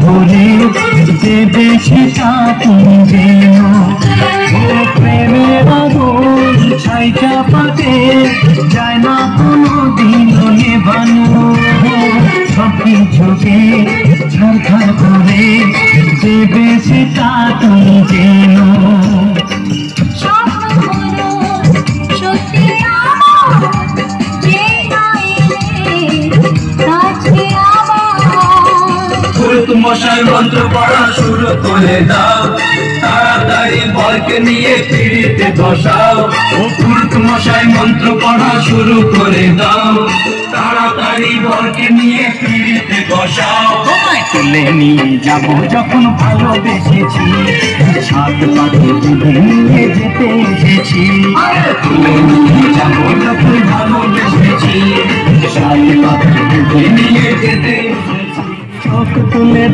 ভরে দেবে সেটা তুমি জেনো। ও প্রেমের আগুন ছাই চাপাতে যায় না কোনো দিন নেভানো। সব কিছুকে ছাড়খাড় করে দেবে সেটা তুমি জেনো। মশাই মন্ত্র পড়া শুরু করে দাও, তাড়াতাড়ি বরকে নিয়ে পিড়িতে বসাও। ও পুরুত মশাই মন্ত্র পড়া শুরু করে দাও, তাড়াতাড়ি বরকে নিয়ে পিড়িতে বসাও। তোমায় তুলে নিয়ে যাবো যখন ভালোবেসেছি, সাত পাখি তুলে নিয়ে যেতে এসেছি। তুলে নিয়ে যাবো যখন ভালোবেসেছি, সাত পাখি তুলে নিয়ে যেতে এসেছি। চোখ তুলে